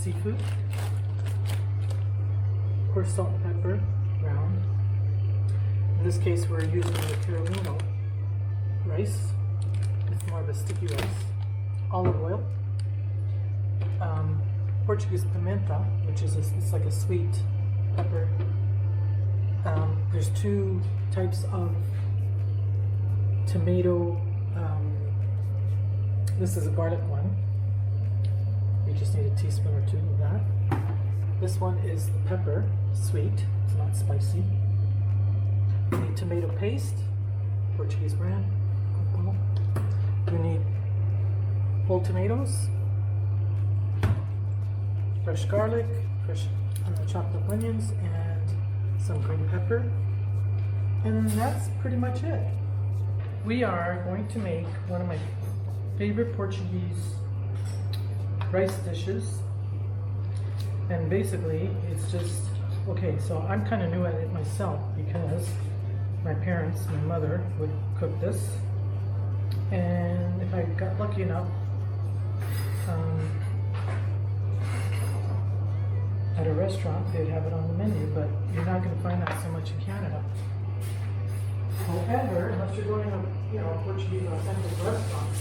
seafood. Of course, salt and pepper, ground. In this case, we're using the Carolino rice. It's more of a sticky rice. Olive oil. Portuguese pimenta, which is it's like a sweet pepper. There's two types of tomato. This is a garlic one. You just need a teaspoon or two of that. This one is the pepper, sweet. It's not spicy. You need tomato paste, Portuguese brand. You need whole tomatoes, fresh garlic, fresh chopped up onions, and some green pepper. And that's pretty much it. We are going to make one of my favorite Portuguese rice dishes. And basically, it's just, okay, so I'm kind of new at it myself because my parents, my mother, would cook this. And if I got lucky enough, at a restaurant, they'd have it on the menu, but you're not going to find that so much in Canada. However, unless you're going to, a Portuguese authentic restaurant,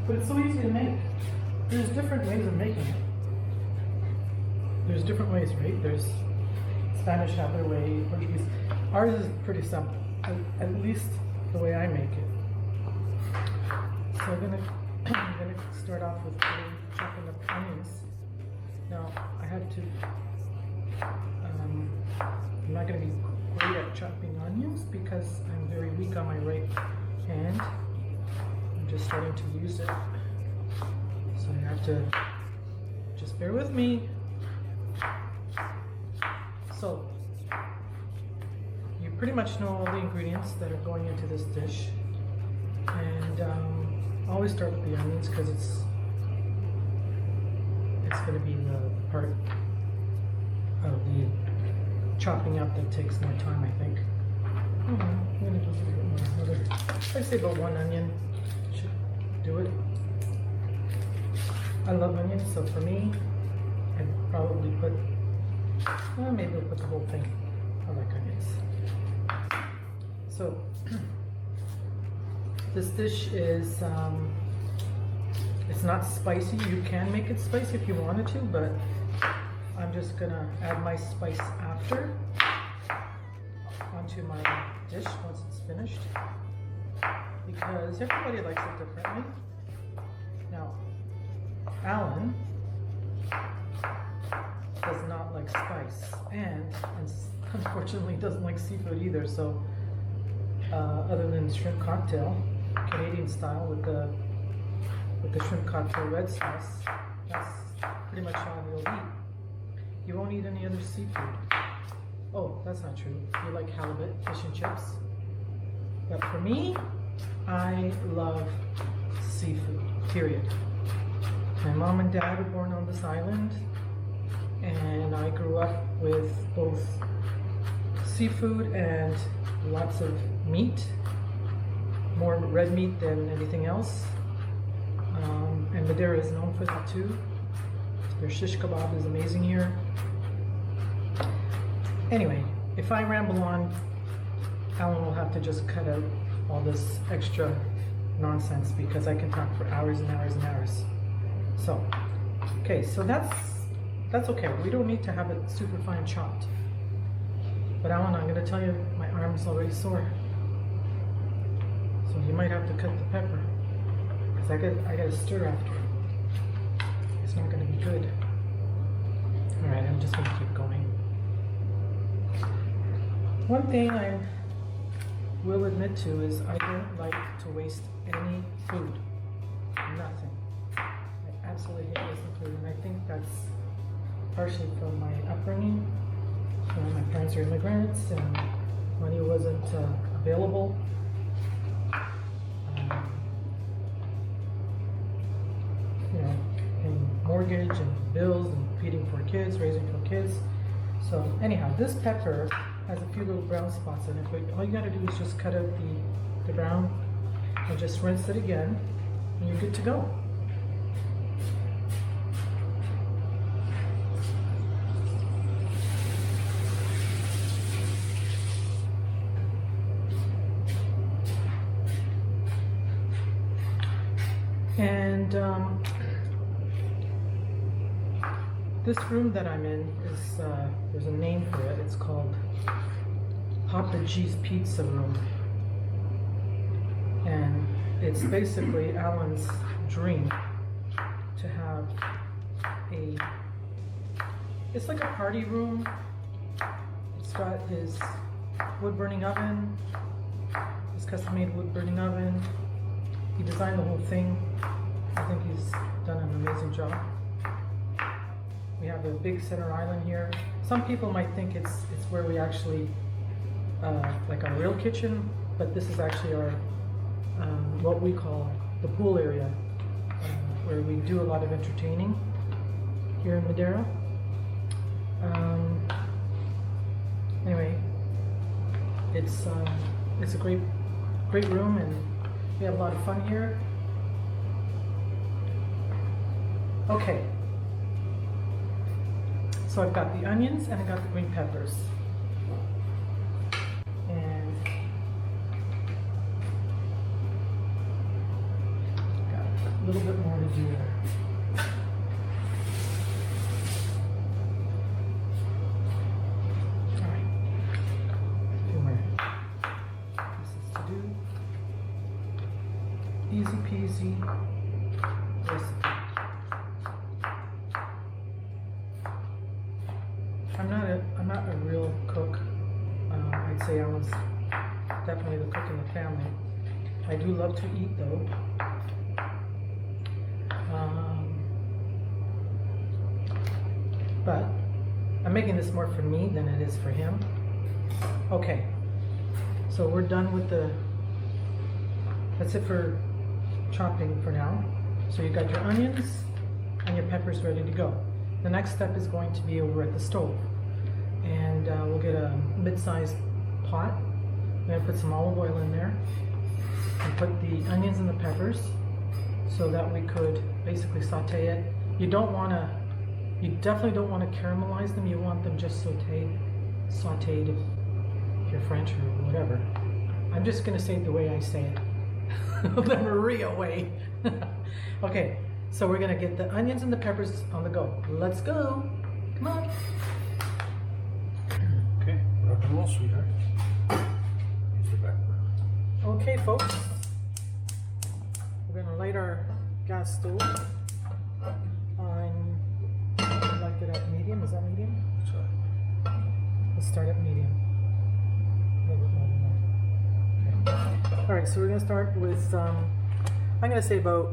but it's so easy to make. There's different ways of making it. There's different ways, right? There's Spanish have their way, Portuguese. Ours is pretty simple, at least the way I make it. So I'm gonna start off with chopping up onions. Now I have to. I'm not gonna be great at chopping onions because I'm very weak on my right hand. I'm just starting to use it, so you have to just bear with me. So you pretty much know all the ingredients that are going into this dish, and I always start with the onions because it's going to be the part of the chopping up that takes more time, I think. I'm going to do a little bit more. I'd say about one onion should do it. I love onions, so for me, I'd probably put, maybe I'll put the whole thing. I like onions. So, this dish is, it's not spicy. You can make it spicy if you wanted to, but I'm just gonna add my spice after onto my dish once it's finished, because everybody likes it differently. Now, Alan does not like spice, and unfortunately doesn't like seafood either, so other than the shrimp cocktail, Canadian style with the shrimp cocktail red sauce, that's pretty much all you'll eat. You won't eat any other seafood. Oh, that's not true. You like halibut, fish and chips. But for me, I love seafood, period. My mom and dad were born on this island, and I grew up with both seafood and lots of meat, more red meat than anything else. And Madeira is known for that too. Their shish kebab is amazing here. Anyway, if I ramble on, Alan will have to just cut out all this extra nonsense because I can talk for hours and hours and hours. So, okay, so that's okay. We don't need to have it super fine chopped. But Alan, I'm gonna tell you, my arm's already sore. So you might have to cut the pepper, because I gotta stir after. It's not gonna be good. All right, I'm just gonna keep going. One thing I will admit to is I don't like to waste any food. Nothing. I absolutely hate wasting food, and I think that's partially from my upbringing. My parents are immigrants, and money wasn't available. And mortgage and bills and feeding 4 kids, raising 4 kids. So anyhow, this pepper has a few little brown spots in it, but all you gotta do is just cut out the brown and just rinse it again, and you're good to go. And this room that I'm in is, there's a name for it. It's called portuguese pizza room. And it's basically Alan's dream to have it's like a party room. It's got his wood burning oven, his custom made wood burning oven. He designed the whole thing. I think he's done an amazing job. We have a big center island here. Some people might think it's where we actually, like our real kitchen, but this is actually our, what we call the pool area, where we do a lot of entertaining here in Madeira. Anyway, it's a great room, and we have a lot of fun here. Okay, so I've got the onions and I got the green peppers, and got a little bit more to do there. Easy peasy recipe. I'm not a real cook. I'd say Alan's definitely the cook in the family. I do love to eat though. But I'm making this more for me than it is for him. Okay, so we're done with that's it for chopping for now. So you've got your onions and your peppers ready to go. The next step is going to be over at the stove, and we'll get a mid-sized pot. I'm going to put some olive oil in there and put the onions and the peppers so that we could basically saute it. You definitely don't want to caramelize them. You want them just sauteed if you're French or whatever. I'm just going to say it the way I say it. The Maria way. Okay, so we're gonna get the onions and the peppers on the go. Let's go. Come on. Okay, rock and roll, sweetheart. Use the background. Okay, folks. We're gonna light our gas stove on. I'd like it at medium. Is that medium? So, Let's start at medium. A little bit more than that. All right, so we're going to start with, I'm going to say about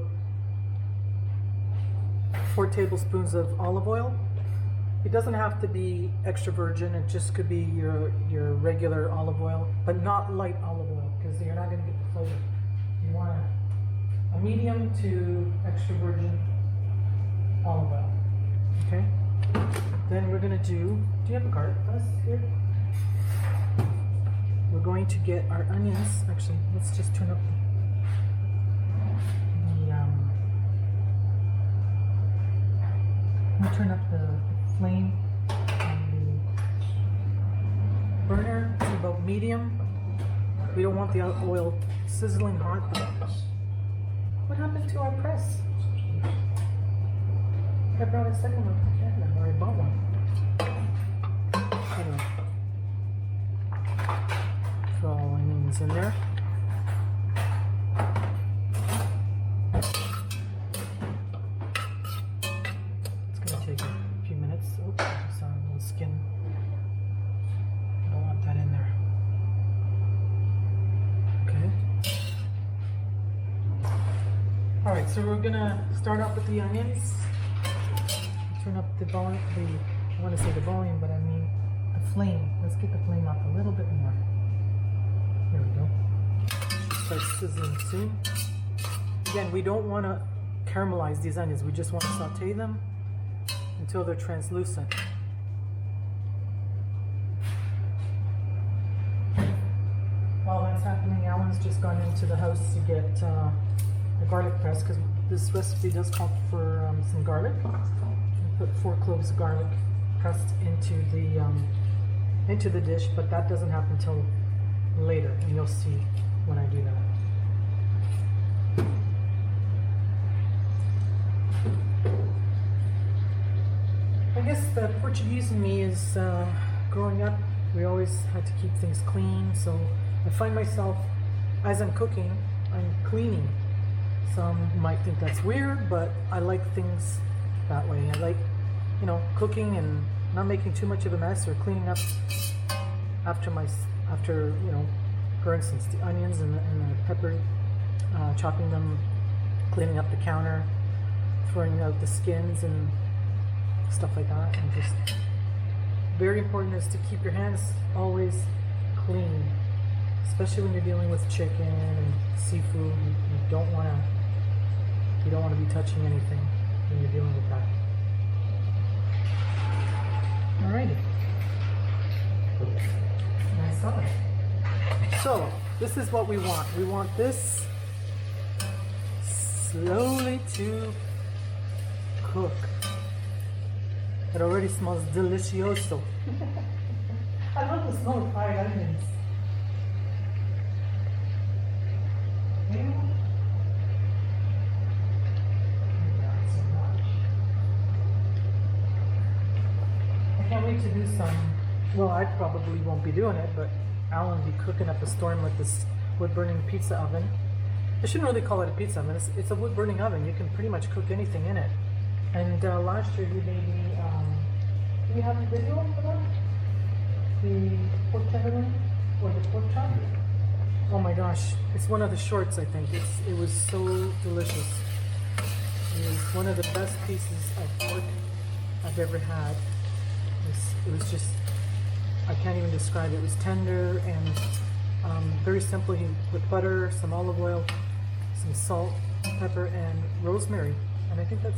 4 tablespoons of olive oil. It doesn't have to be extra virgin. It just could be your regular olive oil, but not light olive oil, because you're not going to get the flavor. You want a medium to extra virgin olive oil. Okay? Then we're going to do you have a card for us here? We're going to get our onions. Actually, let's just turn up the flame on the burner to about medium. We don't want the oil sizzling hot. What happened to our press? I brought a second one from Canada, or I bought one. Anyway. Throw all onions in there. It's going to take a few minutes. Oops, I saw a little skin. I don't want that in there. Okay. Alright, so we're going to start off with the onions. Turn up the volume, I want to say the volume, but I mean the flame. Let's get the flame up a little bit more. There we go. Start sizzling soon. Again, we don't want to caramelize these onions. We just want to saute them until they're translucent. While that's happening, Alan's just gone into the house to get a garlic press, because this recipe does call for some garlic. Put 4 cloves of garlic pressed into the dish, but that doesn't happen until later, and you'll see when I do that. I guess the Portuguese in me is growing up, we always had to keep things clean, so I find myself, as I'm cooking, I'm cleaning. Some might think that's weird, but I like things that way. I like, you know, cooking and not making too much of a mess, or cleaning up after you know, for instance, the onions and the pepper, chopping them, cleaning up the counter, throwing out the skins and stuff like that. And just very important is to keep your hands always clean, especially when you're dealing with chicken and seafood. You don't want to be touching anything when you're dealing with that. Alrighty. Nice on. So this is what we want. We want this slowly to cook. It already smells delicioso. I love the smell of fried onions. Yeah. I can't wait to do some. Well, I probably won't be doing it, but Alan will be cooking up a storm with this wood-burning pizza oven. I shouldn't really call it a pizza oven. It's a wood-burning oven. You can pretty much cook anything in it. And last year he made me, do we have a video for that? The pork tenderloin or the pork chop? Oh my gosh, it's one of the shorts, I think. It was so delicious. It was one of the best pieces of pork I've ever had. It was just, I can't even describe it. It was tender and very simple. He put butter, some olive oil, some salt, pepper, and rosemary. And I think that's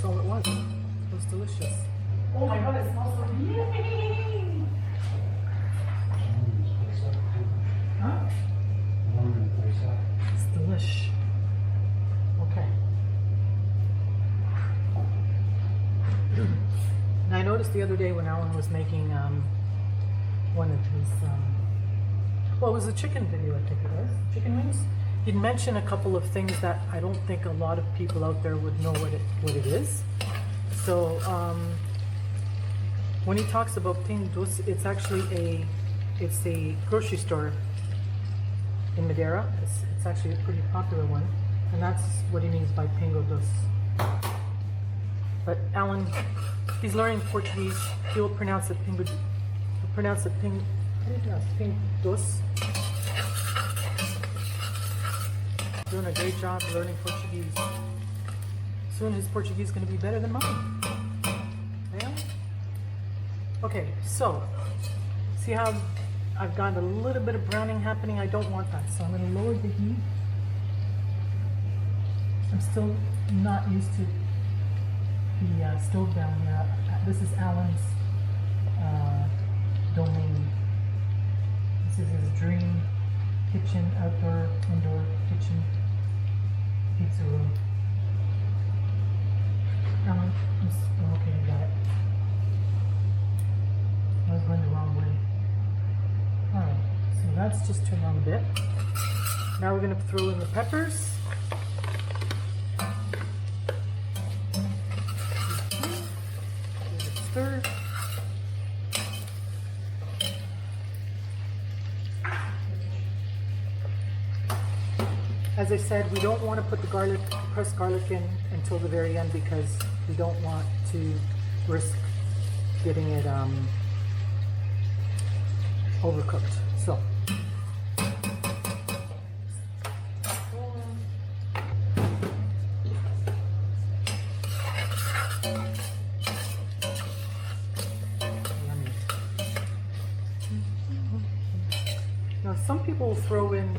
all it was. It was delicious. Oh my god, it smells so yummy! Huh? It's delish. Okay. And I noticed the other day when Alan was making one of his, well, it was a chicken video, I think it was, chicken wings. He'd mention a couple of things that I don't think a lot of people out there would know what it is. So when he talks about pintos, it's actually it's a grocery store in Madeira. It's actually a pretty popular one, and that's what he means by pingo dos. But Alan, he's learning Portuguese. He will pronounce it pingo. He'll pronounce it ping. How do you pronounce it? Pintos. Doing a great job learning Portuguese. Soon his Portuguese is going to be better than mine. Yeah? Okay, so see how I've got a little bit of browning happening? I don't want that, so I'm going to lower the heat. I'm still not used to the stove down here. This is Alan's domain. This is his dream kitchen, outdoor, indoor kitchen, pizza room. Alan, I'm okay with that. I was going the wrong way. Alright, so that's just turned on a bit. Now we're going to throw in the peppers. Give it a stir. As I said, we don't want to put the garlic, pressed garlic in until the very end because we don't want to risk getting it overcooked. So, now some people throw in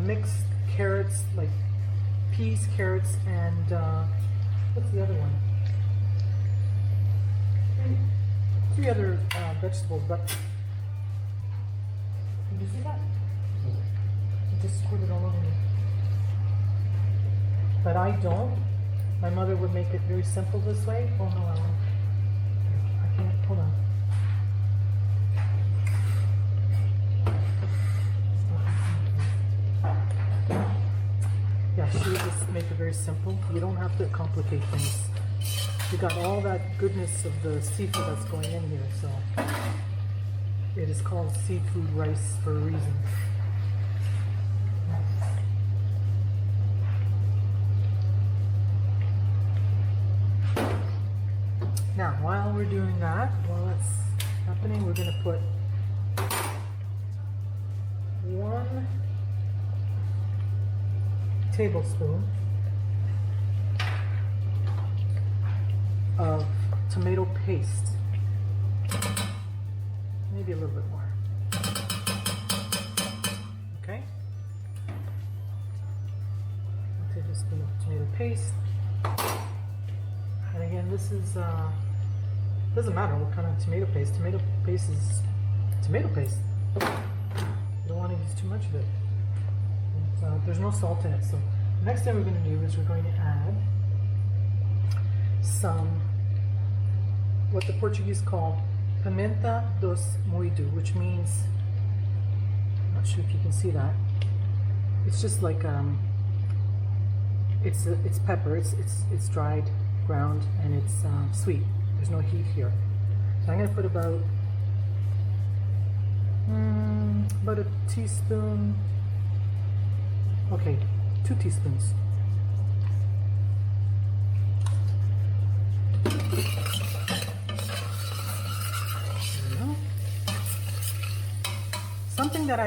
mixed carrots, like peas, carrots, and what's the other one? Three other vegetables, but did you see that? It just squirted all over me. But I don't. My mother would make it very simple this way. Oh no, Alan. I can't. Hold on. Yeah, she would just make it very simple. You don't have to complicate things. we got all that goodness of the seafood that's going in here, so it is called seafood rice for a reason. Now, while we're doing that, while that's happening, we're going to put 1 tablespoon of tomato paste. Maybe a little bit more. Okay? 1 tablespoon of tomato paste. And again, this is doesn't matter what kind of tomato paste. Tomato paste is tomato paste. You don't want to use too much of it. There's no salt in it. So the next thing we're going to do is we're going to add some, what the Portuguese call pimenta dos moído, which means, I'm not sure if you can see that. It's just like it's pepper. It's dried, ground, and it's sweet. There's no heat here. So I'm going to put about a teaspoon. Okay, 2 teaspoons. There we go. Something that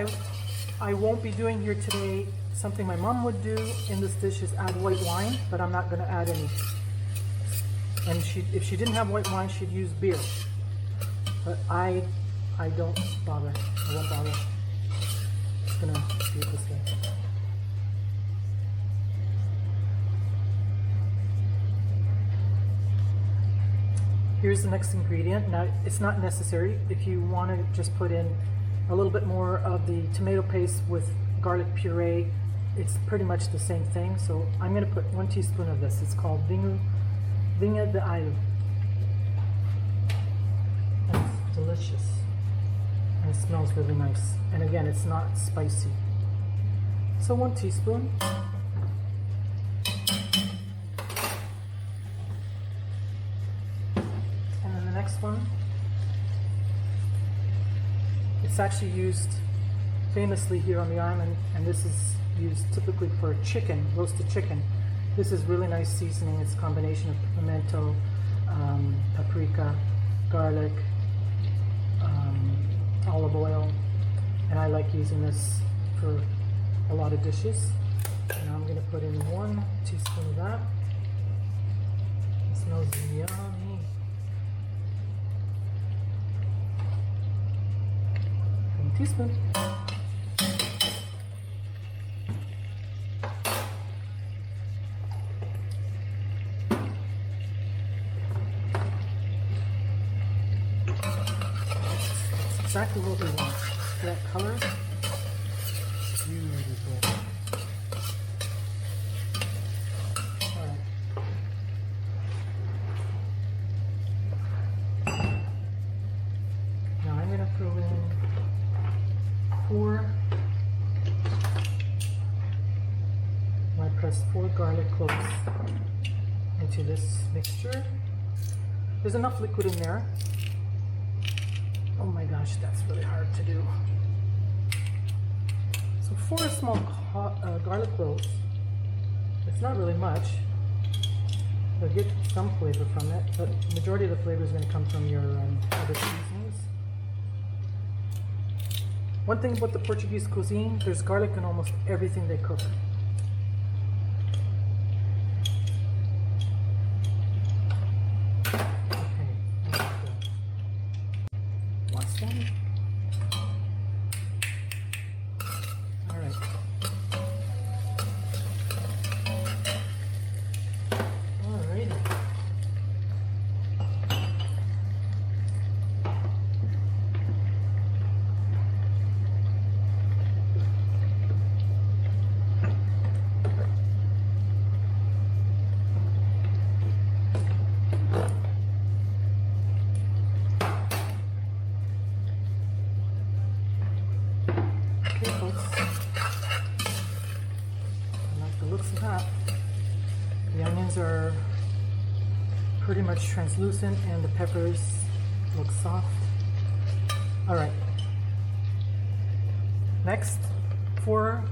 I won't be doing here today, something my mom would do in this dish is add white wine, but I'm not going to add any. And if she didn't have white wine, she'd use beer. But I don't bother. I won't bother. I'm just gonna do it this way. Here's the next ingredient. Now, it's not necessary. If you want to just put in a little bit more of the tomato paste with garlic puree, it's pretty much the same thing. So I'm going to put 1 teaspoon of this. It's called vinho de alho. And it's delicious. And it smells really nice. And again, it's not spicy. So 1 teaspoon. And then the next one, it's actually used famously here on the island, and this is used typically for chicken, roasted chicken. This is really nice seasoning. It's a combination of pimento, paprika, garlic, olive oil, and I like using this for a lot of dishes. Now I'm going to put in 1 teaspoon of that. It smells yummy. 1 teaspoon. Exactly what we want. That color, beautiful. All right. Now I'm going to throw in 4. I pressed 4 garlic cloves into this mixture. There's enough liquid in there. Oh my gosh, that's really hard to do. So 4 small garlic cloves. It's not really much. You'll get some flavor from it, but the majority of the flavor is going to come from your other seasonings. One thing about the Portuguese cuisine, there's garlic in almost everything they cook. pretty much translucent and the peppers look soft. All right. Next, for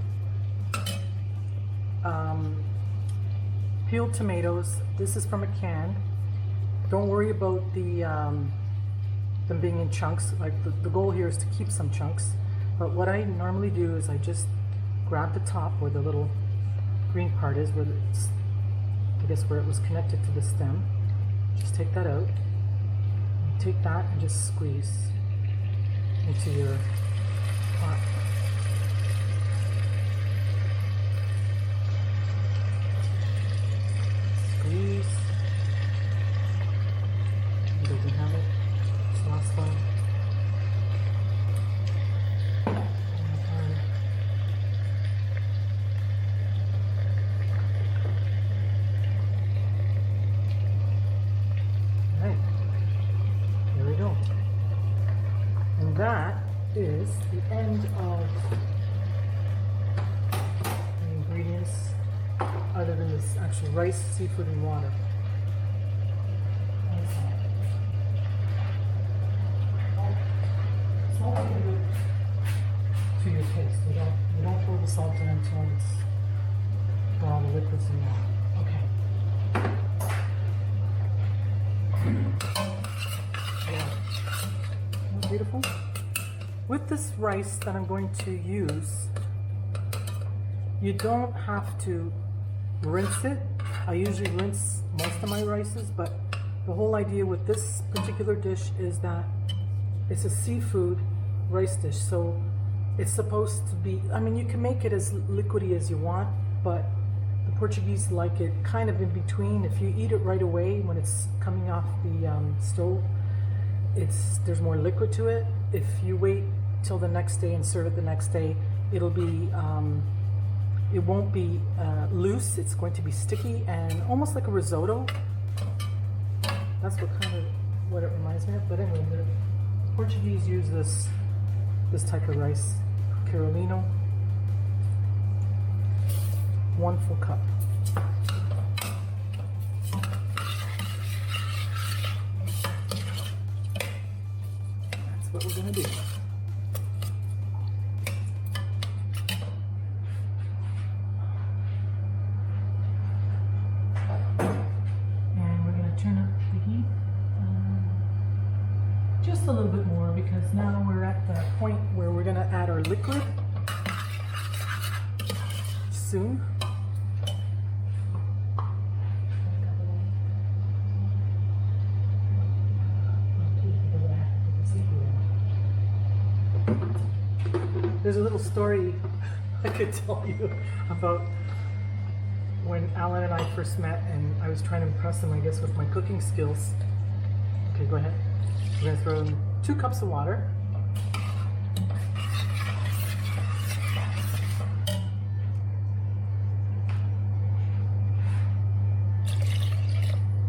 peeled tomatoes. This is from a can. Don't worry about them being in chunks. Like the goal here is to keep some chunks. But what I normally do is I just grab the top where the little green part is, where it's, I guess where it was connected to the stem. Just take that out. Take that and just squeeze into your pot. Squeeze. He doesn't have it. It's the last one. Right. Here we go. And that is the end of the ingredients, other than this actual rice, seafood, and water. Salt is good to your taste. You don't throw the salt in until it's got all the liquids in there. Okay. Yeah. Isn't that beautiful? With this rice that I'm going to use, you don't have to rinse it. I usually rinse most of my rices, but the whole idea with this particular dish is that it's a seafood rice dish. So it's supposed to be, I mean, you can make it as liquidy as you want, but the Portuguese like it kind of in between. If you eat it right away when it's coming off the stove, there's more liquid to it. If you wait till the next day and serve it the next day, it'll be it won't be loose. It's going to be sticky and almost like a risotto. That's what it reminds me of. But anyway, the Portuguese use this type of rice, Carolino. 1 full cup. That's what we're gonna do. Turn up the heat just a little bit more, because now we're at the point where we're going to add our liquid soon. There's a little story I could tell you about when Alan and I first met, and I was trying to impress him, I guess, with my cooking skills. Okay, go ahead. We're going to throw in 2 cups of water.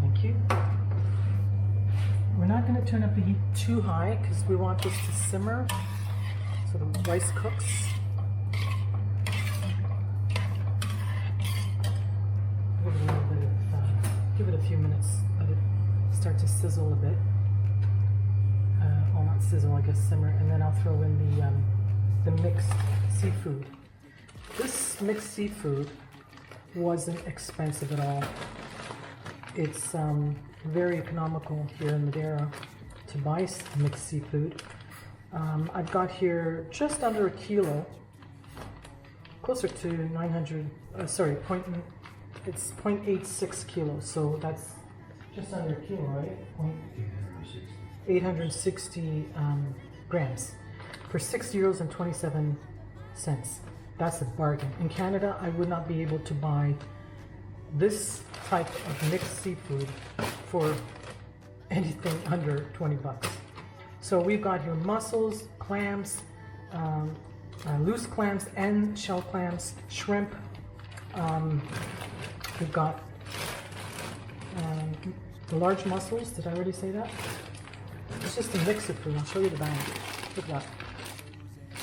Thank you. We're not going to turn up the heat too high because we want this to simmer so the rice cooks. Give it a few minutes, let it start to sizzle a bit. Well, not sizzle, I guess simmer, and then I'll throw in the mixed seafood. This mixed seafood wasn't expensive at all. It's very economical here in Madeira to buy mixed seafood. I've got here just under a kilo, closer to 900, it's 0.86 kilos, so that's just under a kilo, right? 860 grams for €6.27. That's a bargain. In Canada, I would not be able to buy this type of mixed seafood for anything under 20 bucks. So we've got here mussels, clams, loose clams and shell clams, shrimp. We've got the large mussels. Did I already say that? It's just a mix of food. I'll show you the bag. Look at that.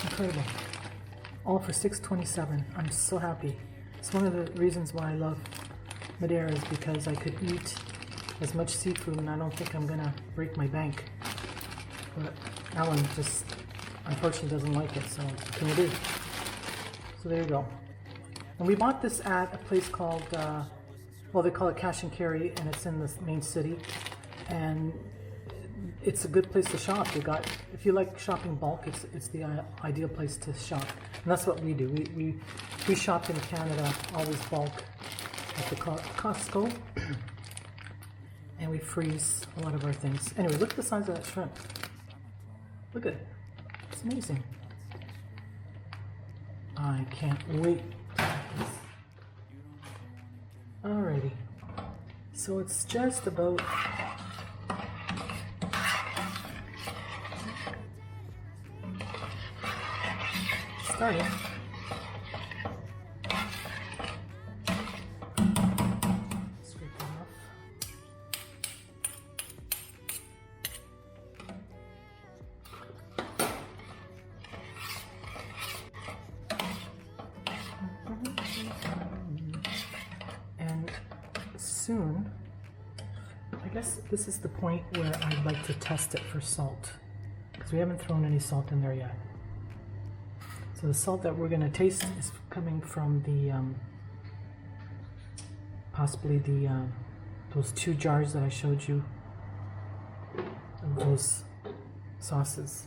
Incredible. All for $6.27. I'm so happy. It's one of the reasons why I love Madeira, is because I could eat as much seafood, and I don't think I'm gonna break my bank. But Alan just unfortunately doesn't like it, so what can you do? So there you go. And we bought this at a place called, well, they call it Cash and Carry, and it's in the main city. And it's a good place to shop. They got, if you like shopping bulk, it's the ideal place to shop. And that's what we do. We shop in Canada, always bulk at the Costco. And we freeze a lot of our things. Anyway, look at the size of that shrimp. Look at it. It's amazing. I can't wait to have this. Alrighty. So it's just about starting. Scrape that off. And soon, I guess this is the point where I'd like to test it for salt, because we haven't thrown any salt in there yet. So the salt that we're going to taste is coming from the possibly the those 2 jars that I showed you of those sauces.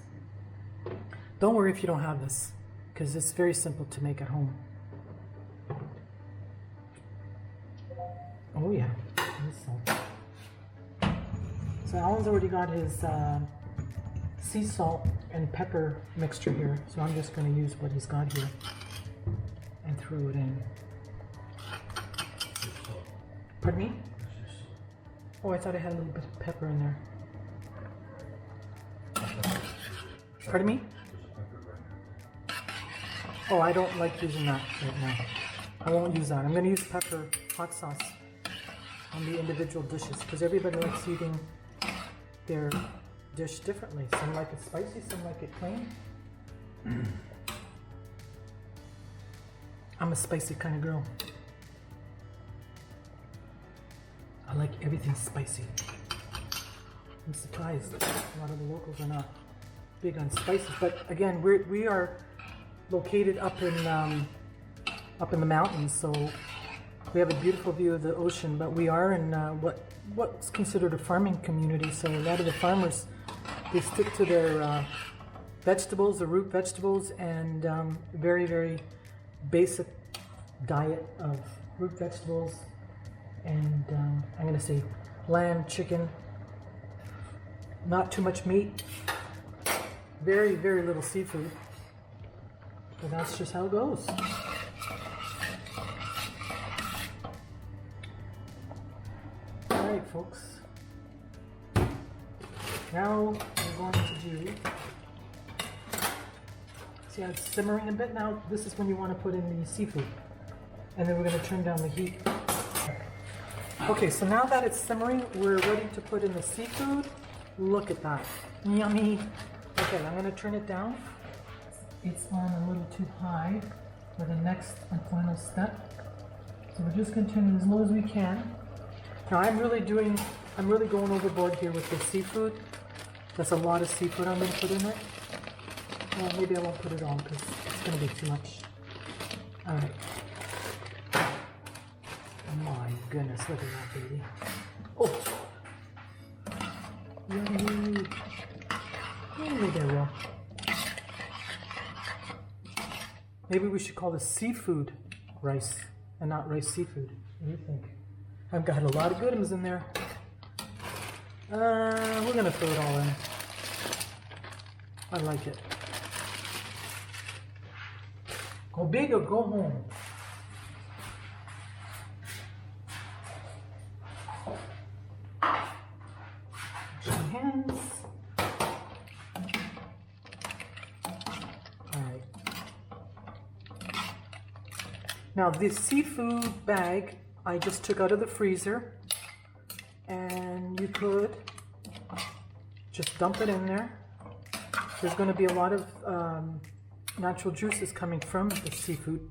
Don't worry if you don't have this, because it's very simple to make at home. Oh yeah, there's salt. So Alan's already got his sea salt and pepper mixture here, so I'm just going to use what he's got here and throw it in. Pardon me? Oh, I thought I had a little bit of pepper in there. Pardon me? Oh, I don't like using that right now. I won't use that. I'm going to use pepper hot sauce on the individual dishes, because everybody likes eating their dish differently. Some like it spicy, some like it plain. I'm a spicy kind of girl. I like everything spicy. I'm surprised a lot of the locals are not big on spices, but again, we are located up in the mountains, so we have a beautiful view of the ocean. But we are in what's considered a farming community, so a lot of the farmers, they stick to their vegetables, the root vegetables, and very, very basic diet of root vegetables, and I'm going to say lamb, chicken, not too much meat, very, very little seafood, but that's just how it goes. All right, folks. Now we're going to do, see how it's simmering a bit now? This is when you want to put in the seafood. And then we're going to turn down the heat. Okay, so now that it's simmering, we're ready to put in the seafood. Look at that. Yummy. Okay, I'm going to turn it down. It's on a little too high for the next and final step. So we're just going to turn it as low as we can. Now I'm really going overboard here with the seafood. That's a lot of seafood I'm going to put in it. Well, maybe I won't put it all because it's going to be too much. All right. My goodness, look at that baby. Oh! Yummy! Yummy there, Will. Maybe we should call this seafood rice and not rice seafood. What do you think? I've got a lot of good ones in there. We're gonna throw it all in. I like it. Go big or go home. Wash your hands. Alright. Now this seafood bag I just took out of the freezer, and you could just dump it in there. There's going to be a lot of natural juices coming from the seafood,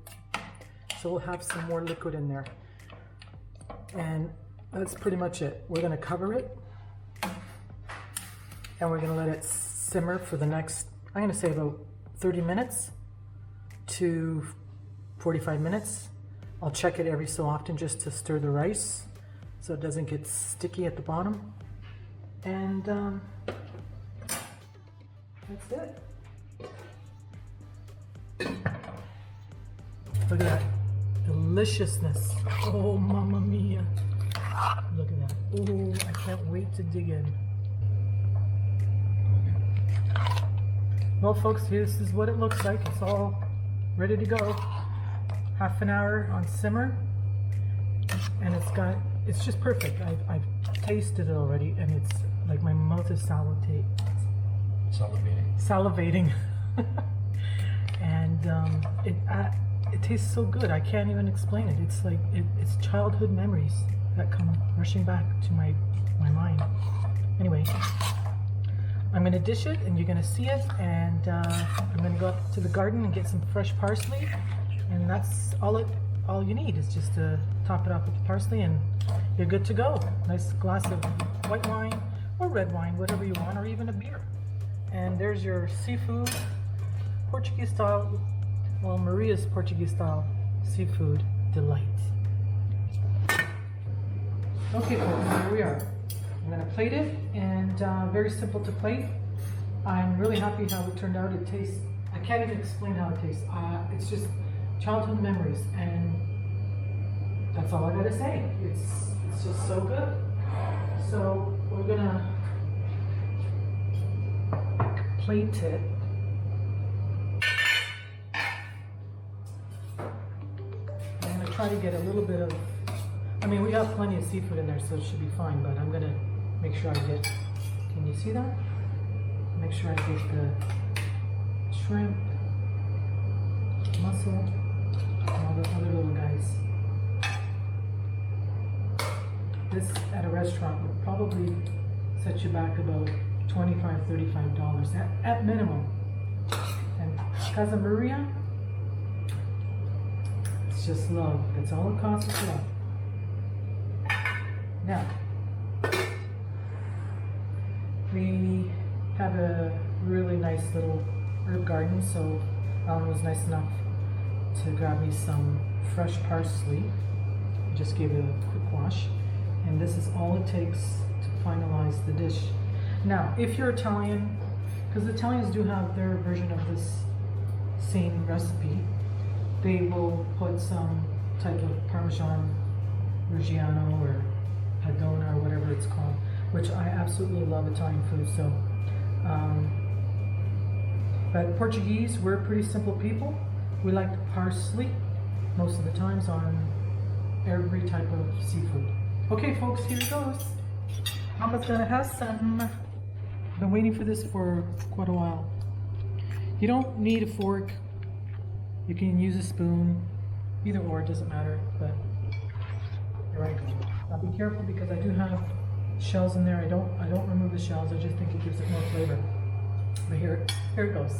so we'll have some more liquid in there. And That's pretty much it. We're gonna cover it and we're gonna let it simmer for the next, I'm gonna say about 30 minutes to 45 minutes. I'll check it every so often just to stir the rice so it doesn't get sticky at the bottom. And that's it. Look at that deliciousness. Oh, mamma mia. Look at that. Oh, I can't wait to dig in. Well, folks, this is what it looks like. It's all ready to go. Half an hour on simmer, and it's just perfect. I've tasted it already, and it's like my mouth is salivating. And it tastes so good. I can't even explain it. It's like it's childhood memories that come rushing back to my mind. Anyway, I'm gonna dish it, and you're gonna see it. And I'm gonna go up to the garden and get some fresh parsley, and that's all you need is just to top it off with the parsley, and you're good to go. Nice glass of white wine or red wine, whatever you want, or even a beer. And there's your seafood, Portuguese style, well, Maria's Portuguese style seafood delight. Okay, folks, here we are. I'm gonna plate it, and very simple to plate. I'm really happy how it turned out. It tastes, I can't even explain how it tastes. It's just childhood memories, and that's all I gotta say. It's just so good. So we're gonna plate it. I'm gonna try to get a little bit of, I mean, we have plenty of seafood in there, so it should be fine, but I'm gonna make sure I get, can you see that? Make sure I get the shrimp, mussel, and all the other little guys. This at a restaurant would probably set you back about $25, $35 at minimum. And Casa Maria, it's just love. That's all it costs is love. Now, we have a really nice little herb garden, so Alan was nice enough to grab me some fresh parsley. Just gave it a quick wash, and this is all it takes to finalize the dish. Now, if you're Italian, because the Italians do have their version of this same recipe, they will put some type of Parmesan Reggiano or Padona or whatever it's called, which I absolutely love Italian food. So, but Portuguese, we're pretty simple people. We like the parsley most of the times on every type of seafood. Okay, folks, here it goes. Mama's gonna have some. I've been waiting for this for quite a while. You don't need a fork. You can use a spoon, either or, it doesn't matter. But here I go. Now be careful because I do have shells in there. I don't remove the shells. I just think it gives it more flavor. But here it goes.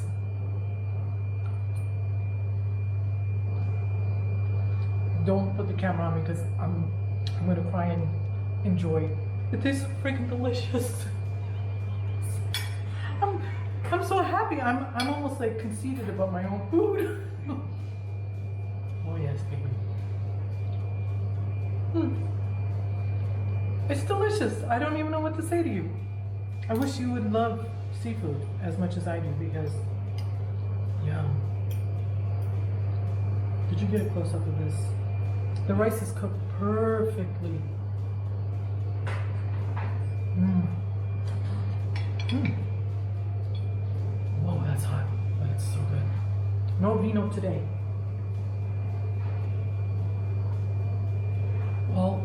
Don't put the camera on me because I'm gonna try and enjoy. It tastes freaking delicious. I'm so happy. I'm almost like conceited about my own food. Oh yes, baby. It's delicious. I don't even know what to say to you. I wish you would love seafood as much as I do because, yum. Did you get a close up of this? The rice is cooked perfectly. Whoa, that's hot, but it's so good. No vino today. Well,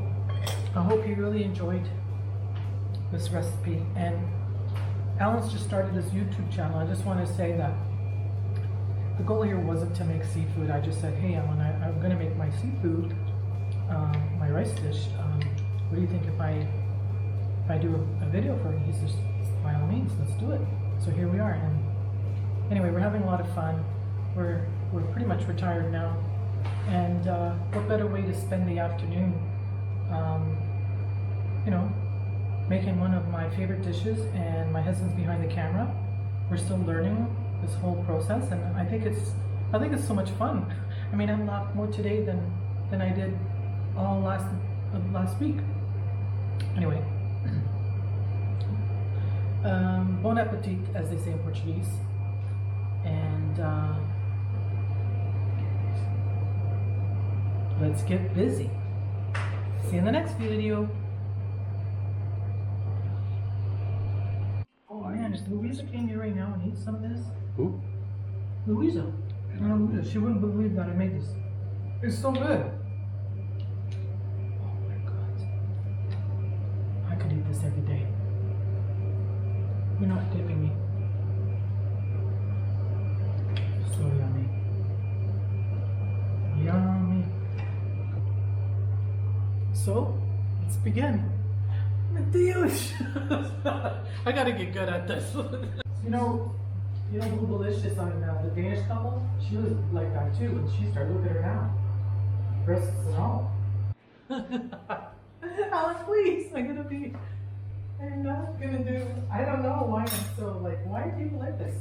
I hope you really enjoyed this recipe. And Alan's just started his YouTube channel. I just want to say that the goal here wasn't to make seafood. I just said, hey Alan, I'm going to make my seafood, my rice dish. What do you think if I do a video for it? He says, by all means, let's do it. So here we are. And anyway, we're having a lot of fun. We're pretty much retired now. And what better way to spend the afternoon you know, making one of my favorite dishes, and my husband's behind the camera. We're still learning this whole process, and I think it's so much fun. I mean, I laughed more today than I did all last week. Anyway, bon appetit, as they say in Portuguese, and let's get busy. See you in the next video. Oh man, is Louisa came here right now and eat some of this? Who? Louisa. Louisa. She wouldn't believe that I made this. It's so good. Oh my god. I could eat this every day. You're not tipping me. So yummy. Yummy. So, let's begin. Delicious. I gotta get good at this. You know who Delicious on the Danish couple? She was like that too, and she started looking at her now. Breasts and all. Alan, please, I'm not gonna do, I don't know why I'm so like, why are people like this?